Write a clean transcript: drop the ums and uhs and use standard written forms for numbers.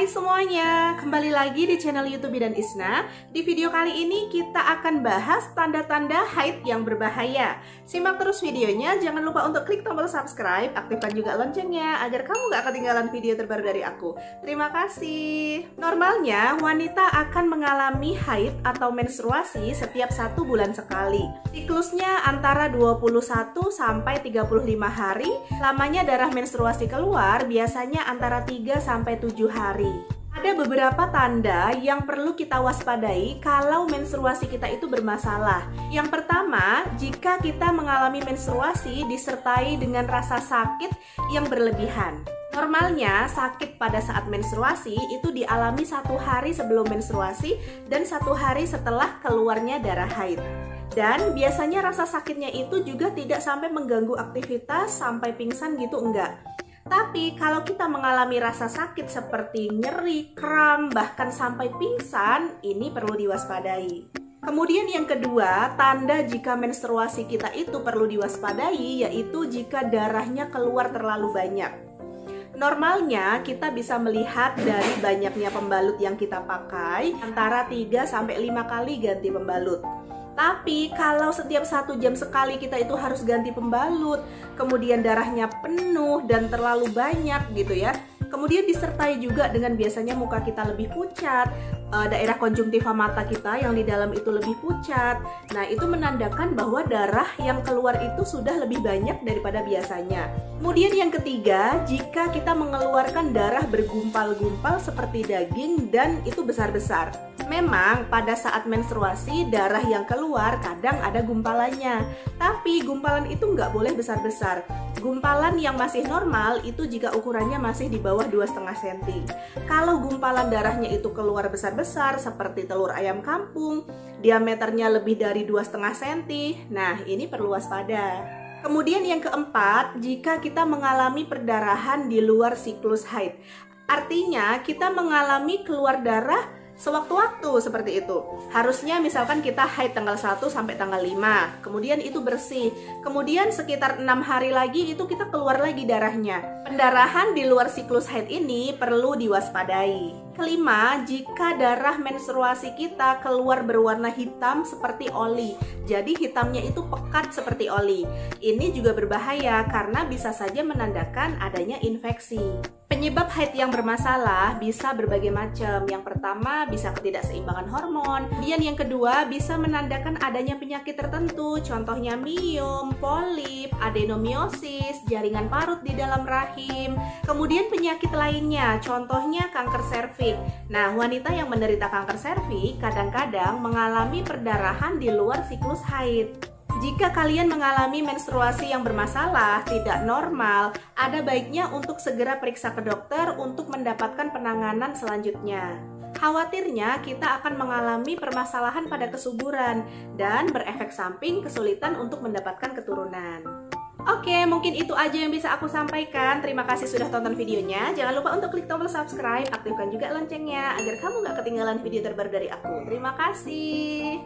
Hai semuanya, kembali lagi di channel YouTube Bidan Isna. Di video kali ini kita akan bahas tanda-tanda haid yang berbahaya. Simak terus videonya, jangan lupa untuk klik tombol subscribe, aktifkan juga loncengnya agar kamu gak ketinggalan video terbaru dari aku. Terima kasih. Normalnya wanita akan mengalami haid atau menstruasi setiap 1 bulan sekali. Siklusnya antara 21 sampai 35 hari. Lamanya darah menstruasi keluar biasanya antara 3 sampai 7 hari. Ada beberapa tanda yang perlu kita waspadai kalau menstruasi kita itu bermasalah. Yang pertama, jika kita mengalami menstruasi disertai dengan rasa sakit yang berlebihan. Normalnya sakit pada saat menstruasi itu dialami 1 hari sebelum menstruasi dan 1 hari setelah keluarnya darah haid. Dan biasanya rasa sakitnya itu juga tidak sampai mengganggu aktivitas sampai pingsan gitu, enggak. Tapi kalau kita mengalami rasa sakit seperti nyeri, kram, bahkan sampai pingsan, ini perlu diwaspadai. Kemudian yang kedua, tanda jika menstruasi kita itu perlu diwaspadai yaitu jika darahnya keluar terlalu banyak. Normalnya kita bisa melihat dari banyaknya pembalut yang kita pakai antara 3 sampai 5 kali ganti pembalut. Tapi kalau setiap 1 jam sekali kita itu harus ganti pembalut, kemudian darahnya penuh dan terlalu banyak gitu ya. Kemudian disertai juga dengan biasanya muka kita lebih pucat, daerah konjungtiva mata kita yang di dalam itu lebih pucat. Nah, itu menandakan bahwa darah yang keluar itu sudah lebih banyak daripada biasanya. Kemudian yang ketiga, jika kita mengeluarkan darah bergumpal-gumpal seperti daging dan itu besar-besar. Memang pada saat menstruasi darah yang keluar kadang ada gumpalannya, tapi gumpalan itu nggak boleh besar-besar. Gumpalan yang masih normal itu jika ukurannya masih di bawah 2,5 cm. Kalau gumpalan darahnya itu keluar besar-besar seperti telur ayam kampung, diameternya lebih dari 2,5 cm, nah ini perlu waspada. Kemudian yang keempat, jika kita mengalami perdarahan di luar siklus haid. Artinya kita mengalami keluar darah sewaktu-waktu seperti itu. Harusnya misalkan kita haid tanggal 1 sampai tanggal 5, kemudian itu bersih. Kemudian sekitar 6 hari lagi itu kita keluar lagi darahnya. Pendarahan di luar siklus haid ini perlu diwaspadai. Kelima, jika darah menstruasi kita keluar berwarna hitam seperti oli. Jadi hitamnya itu pekat seperti oli. Ini juga berbahaya karena bisa saja menandakan adanya infeksi. Penyebab haid yang bermasalah bisa berbagai macam. Yang pertama bisa ketidakseimbangan hormon. Kemudian yang kedua bisa menandakan adanya penyakit tertentu. Contohnya miom, polip, adenomiosis, jaringan parut di dalam rahim. Kemudian penyakit lainnya, contohnya kanker serviks. Nah, wanita yang menderita kanker serviks kadang-kadang mengalami perdarahan di luar siklus haid. Jika kalian mengalami menstruasi yang bermasalah, tidak normal, ada baiknya untuk segera periksa ke dokter untuk mendapatkan penanganan selanjutnya. Khawatirnya kita akan mengalami permasalahan pada kesuburan dan berefek samping kesulitan untuk mendapatkan keturunan. Oke, mungkin itu aja yang bisa aku sampaikan. Terima kasih sudah tonton videonya. Jangan lupa untuk klik tombol subscribe, aktifkan juga loncengnya agar kamu gak ketinggalan video terbaru dari aku. Terima kasih.